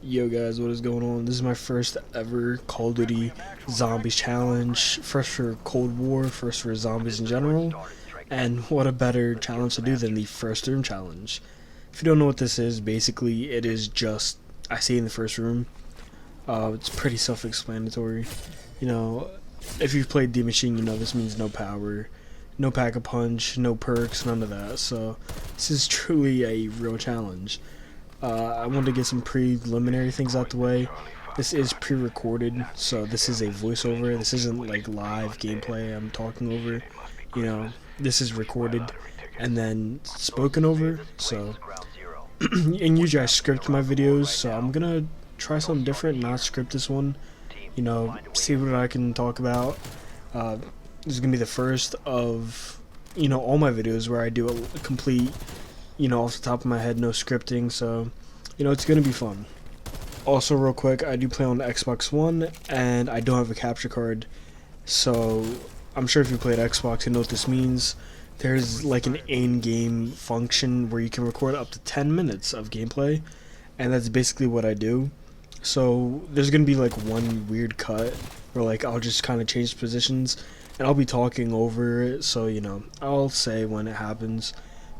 Yo guys, what is going on? This is my first ever Call of Duty Zombies challenge. First for Cold War, first for zombies in general. And what a better challenge to do than the first room challenge. If you don't know what this is, basically it is just, I say in the first room, it's pretty self-explanatory. You know, if you've played D Machine, you know this means no power, no pack-a-punch, no perks, none of that. So this is truly a real challenge. I wanted to get some preliminary things out the way. This is pre-recorded, so this is a voiceover. This isn't like live gameplay I'm talking over. You know, this is recorded and then spoken over. So, and usually I script my videos, so I'm gonna try something different, not script this one. You know, see what I can talk about. This is gonna be the first of, you know, all my videos where I do a complete, you know, off the top of my head, no scripting, so, you know, it's gonna be fun. Also, real quick, I do play on the Xbox One, and I don't have a capture card, so I'm sure if you played Xbox, you know what this means. There's like an in-game function where you can record up to 10 minutes of gameplay, and that's basically what I do. So there's gonna be like one weird cut where like I'll just kind of change positions, and I'll be talking over it, so, you know, I'll say when it happens.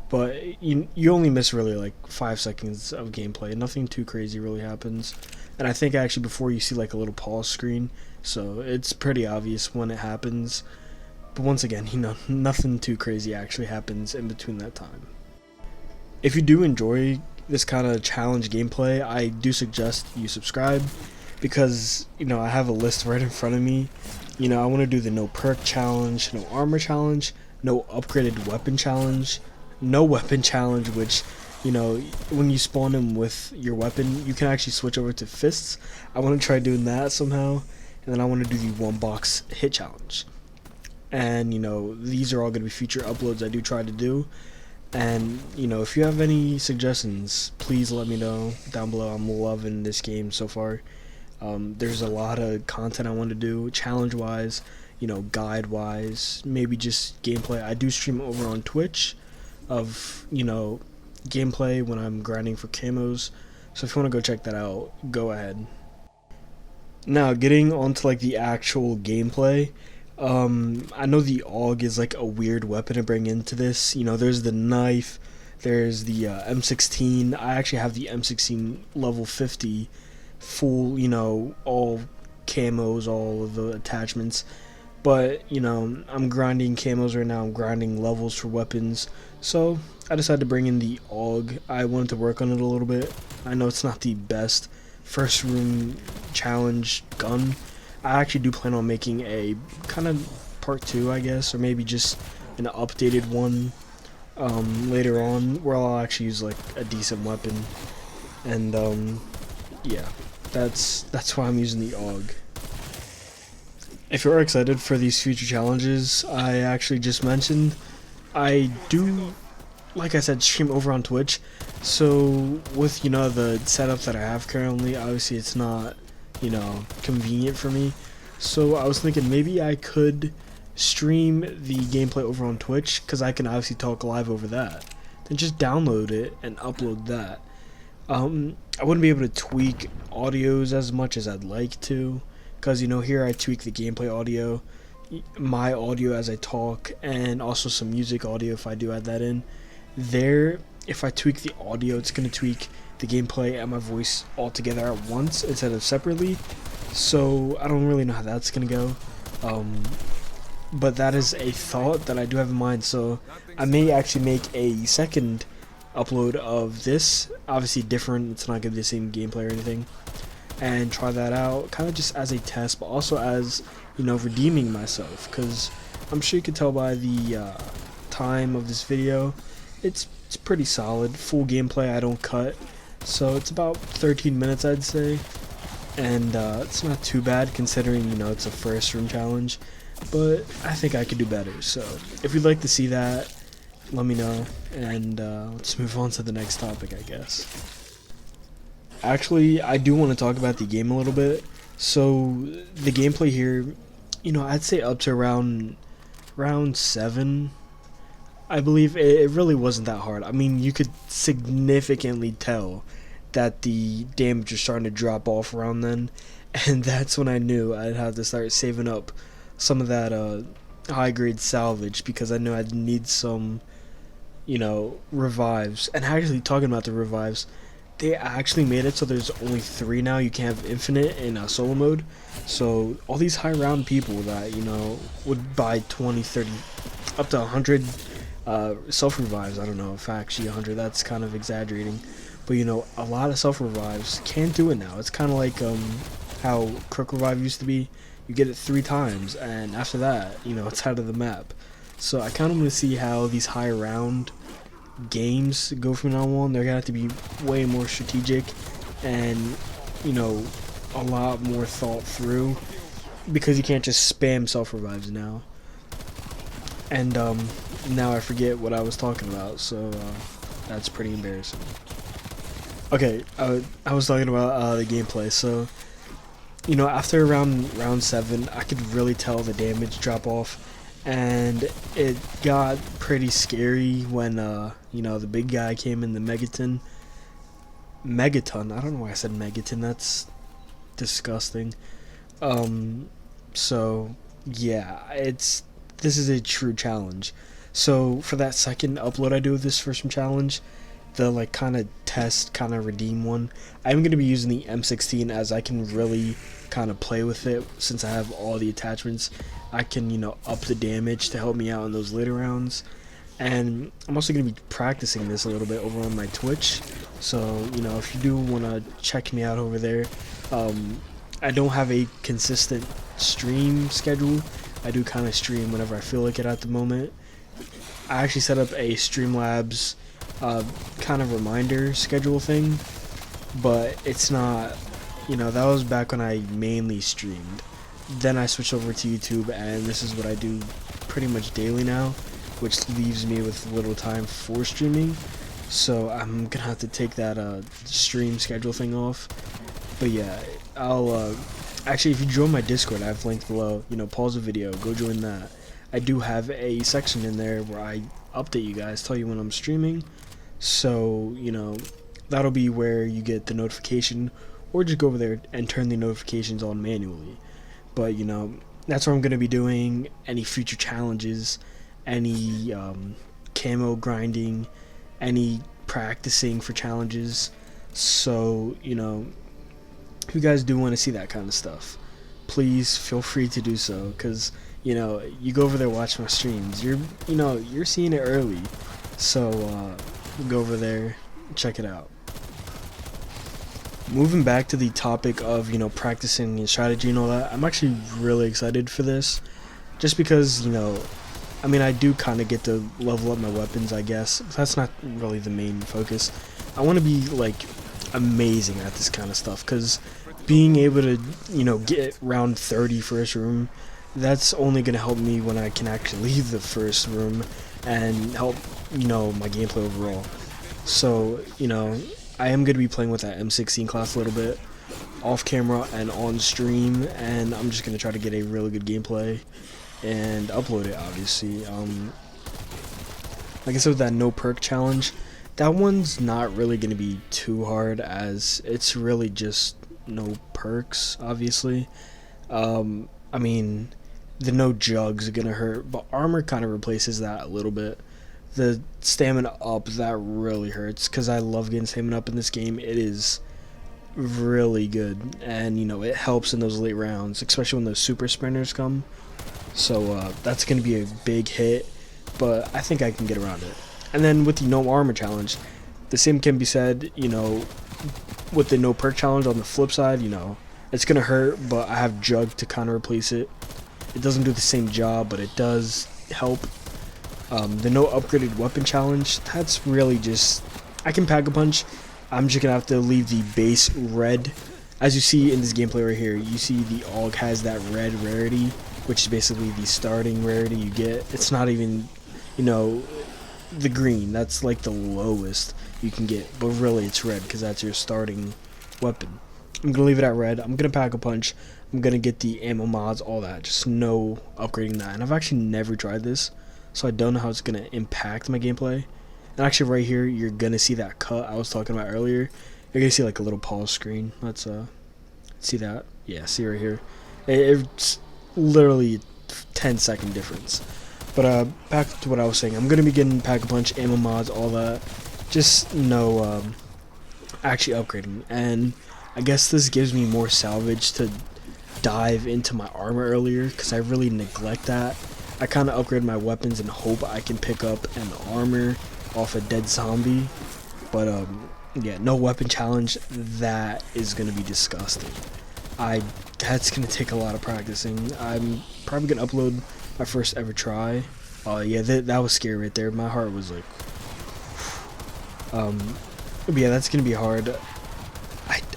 But you only miss really like 5 seconds of gameplay. Nothing too crazy really happens. And I think actually before you see like a little pause screen, so it's pretty obvious when it happens. But once again, you know, nothing too crazy actually happens in between that time. If you do enjoy this kind of challenge gameplay, I do suggest you subscribe, because, you know, I have a list right in front of me. You know, I want to do the no perk challenge, no armor challenge, no upgraded weapon challenge, no weapon challenge, which, you know, when you spawn him with your weapon, you can actually switch over to fists. I want to try doing that somehow. And then I want to do the one box hit challenge. And, you know, these are all going to be future uploads I do try to do. And, you know, if you have any suggestions, please let me know down below. I'm loving this game so far. There's a lot of content I want to do, challenge wise, you know, guide wise, maybe just gameplay. I do stream over on Twitch of, you know, gameplay when I'm grinding for camos, so if you want to go check that out, go ahead. Now, getting onto like the actual gameplay, I know the AUG is like a weird weapon to bring into this. You know, there's the knife, there's the M16. I actually have the M16 level 50 full, you know, all camos, all of the attachments. But, you know, I'm grinding camos right now, I'm grinding levels for weapons, so I decided to bring in the AUG. I wanted to work on it a little bit. I know it's not the best first room challenge gun. I actually do plan on making a kind of part 2, I guess, or maybe just an updated one later on, where I'll actually use like a decent weapon. And yeah, that's why I'm using the AUG. If you're excited for these future challenges I actually just mentioned, I do, like I said, stream over on Twitch. So with, you know, the setup that I have currently, obviously it's not, you know, convenient for me. So I was thinking maybe I could stream the gameplay over on Twitch, because I can obviously talk live over that. Then just download it and upload that. I wouldn't be able to tweak audios as much as I'd like to, because, you know, here I tweak the gameplay audio, my audio as I talk, and also some music audio if I do add that in. There, if I tweak the audio, it's going to tweak the gameplay and my voice all together at once instead of separately. So I don't really know how that's going to go. But that is a thought that I do have in mind. So I may actually make a second upload of this, obviously different, it's not going to be the same gameplay or anything, and try that out kind of just as a test, but also as, you know, redeeming myself, because I'm sure you can tell by the time of this video, it's pretty solid. Full gameplay, I don't cut, so it's about 13 minutes I'd say, and it's not too bad considering, you know, it's a first room challenge, but I think I could do better. So if you'd like to see that, let me know, and let's move on to the next topic, I guess. Actually, I do want to talk about the game a little bit. So the gameplay here, you know, I'd say up to round 7, I believe. It really wasn't that hard. I mean, you could significantly tell that the damage was starting to drop off around then, and that's when I knew I'd have to start saving up some of that high grade salvage, because I knew I'd need some, revives. And actually, talking about the revives, they actually made it so there's only 3 now. You can't have infinite in solo mode. So all these high round people that would buy 20, 30, up to 100 self revives. I don't know if actually 100, that's kind of exaggerating, but a lot of self revives can't do it now. It's kind of like how quick revive used to be. You get it 3 times, and after that, it's out of the map. So I kind of want to see how these high round games go from now on. They're gonna have to be way more strategic and a lot more thought through, because you can't just spam self revives now. And now I forget what I was talking about, so that's pretty embarrassing. Okay, I was talking about the gameplay. So after round 7, I could really tell the damage drop off, and it got pretty scary when the big guy came in, the Megaton. I don't know why I said Megaton, that's disgusting. So yeah, this is a true challenge. So for that second upload I do of this first challenge, the kind of test, kind of redeem one, I'm going to be using the M16, as I can really kind of play with it since I have all the attachments. I can up the damage to help me out in those later rounds. And I'm also going to be practicing this a little bit over on my Twitch, so if you do want to check me out over there, I don't have a consistent stream schedule. I do kind of stream whenever I feel like it at the moment. I actually set up a Streamlabs kind of reminder schedule thing, but it's not, that was back when I mainly streamed. Then I switched over to YouTube, and this is what I do pretty much daily now, which leaves me with little time for streaming. So I'm gonna have to take that stream schedule thing off. But yeah, I'll actually, if you join my Discord, I have linked below. Pause the video, go join that. I do have a section in there where I update you guys, tell you when I'm streaming. So that'll be where you get the notification, or just go over there and turn the notifications on manually. But that's what I'm gonna be doing. Any future challenges, any camo grinding, any practicing for challenges. So if you guys do want to see that kind of stuff, please feel free to do so, because you go over there, watch my streams, you're seeing it early. So go over there, check it out. Moving back to the topic of practicing and strategy and all that, I'm actually really excited for this, just because I do kind of get to level up my weapons, I guess. That's not really the main focus. I want to be amazing at this kind of stuff, because being able to get round 30 first room, that's only going to help me when I can actually leave the first room and help my gameplay overall. So I am going to be playing with that M16 class a little bit off camera and on stream, and I'm just going to try to get a really good gameplay and upload it, obviously. Like I said, with that no perk challenge, that one's not really going to be too hard, as it's really just no perks, obviously. I mean, the no jugs are going to hurt, but armor kind of replaces that a little bit. The stamina up, that really hurts, because I love getting stamina up in this game. It is really good, and it helps in those late rounds, especially when those super sprinters come. So that's going to be a big hit, but I think I can get around it. And then with the no armor challenge, the same can be said, with the no perk challenge. On the flip side, it's going to hurt, but I have jug to kind of replace it. It doesn't do the same job, but it does help. The no upgraded weapon challenge, that's really just, I can pack a punch. I'm just going to have to leave the base red. As you see in this gameplay right here, you see the AUG has that red rarity, which is basically the starting rarity you get. It's not even, the green. That's like the lowest you can get, but really it's red, because that's your starting weapon. I'm going to leave it at red. I'm going to pack a punch. I'm going to get the ammo mods, all that. Just no upgrading that. And I've actually never tried this, so I don't know how it's going to impact my gameplay. And actually right here, you're going to see that cut I was talking about earlier. You're gonna see like a little pause screen. Let's see that. Yeah, see right here. It's literally 10-second difference. But back to what I was saying. I'm gonna be getting Pack-a-Punch, ammo mods, all that. Just actually upgrading. And I guess this gives me more salvage to dive into my armor earlier, because I really neglect that. I kind of upgrade my weapons and hope I can pick up an armor off a dead zombie. But yeah, no weapon challenge. That is gonna be disgusting. That's gonna take a lot of practicing. I'm probably gonna upload my first ever try. Oh yeah, that was scary right there. My heart was like, but yeah, that's gonna be hard.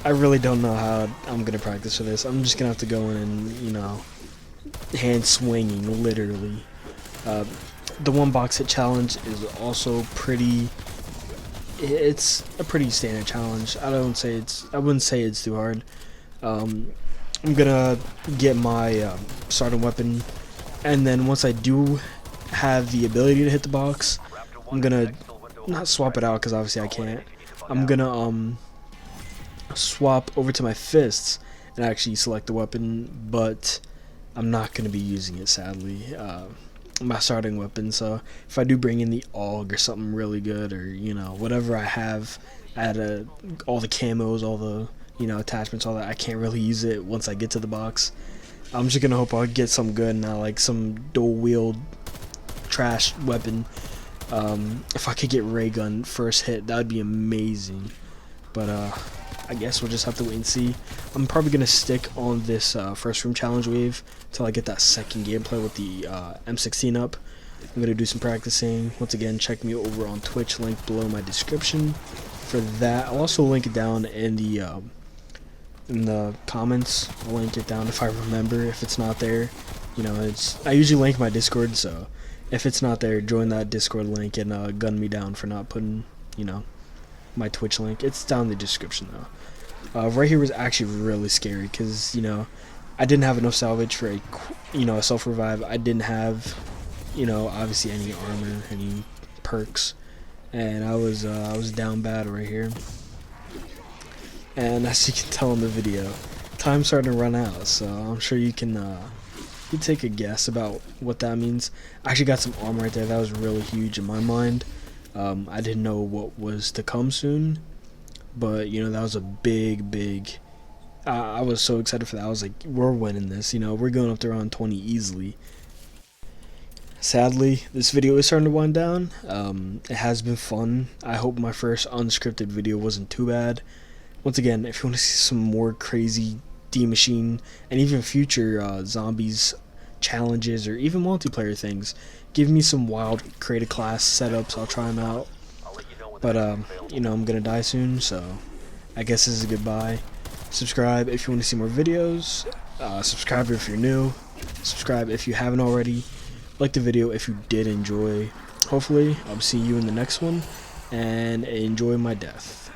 I really don't know how I'm gonna practice for this. I'm just gonna have to go in and, you know, hand swinging literally. The one box hit challenge is also pretty. It's a pretty standard challenge. I wouldn't say it's too hard. I'm gonna get my starting weapon, and then once I do have the ability to hit the box, I'm gonna not swap it out because obviously I can't. I'm gonna swap over to my fists and actually select the weapon, but I'm not gonna be using it, sadly. My starting weapon. So if I do bring in the AUG or something really good, or, you know, whatever I have at all the camos, all the, you know, attachments, all that, I can't really use it once I get to the box. I'm just gonna hope I'll get some good now, like some dual wield trash weapon. If I could get ray gun first hit, that would be amazing. But I guess we'll just have to wait and see. I'm probably gonna stick on this first room challenge wave till I get that second gameplay with the M16 up. I'm gonna do some practicing. Once again, check me over on Twitch, link below my description for that. I'll also link it down in the comments. I'll link it down if I remember. If it's not there, you know, I usually link my Discord, so if it's not there, join that Discord link and gun me down for not putting, you know, my Twitch link. It's down in the description though. Right here was actually really scary because, you know, I didn't have enough salvage for a self revive. I didn't have, you know, obviously any armor, any perks, and I was down bad right here. And as you can tell in the video, time's starting to run out, so I'm sure you can you take a guess about what that means. I actually got some armor right there. That was really huge in my mind. I didn't know what was to come soon, but, you know, that was a big I was so excited for that. I was like, we're winning this, you know, we're going up to around 20 easily. Sadly, this video is starting to wind down. It has been fun. I hope my first unscripted video wasn't too bad. Once again, if you want to see some more crazy D-Machine and even future zombies challenges or even multiplayer things, give me some wild creative class setups. I'll try them out. But you know, I'm gonna die soon, so I guess this is a goodbye. Subscribe if you want to see more videos. Subscribe if you're new. Subscribe if you haven't already. Like the video if you did enjoy. Hopefully I'll see you in the next one, and enjoy my death.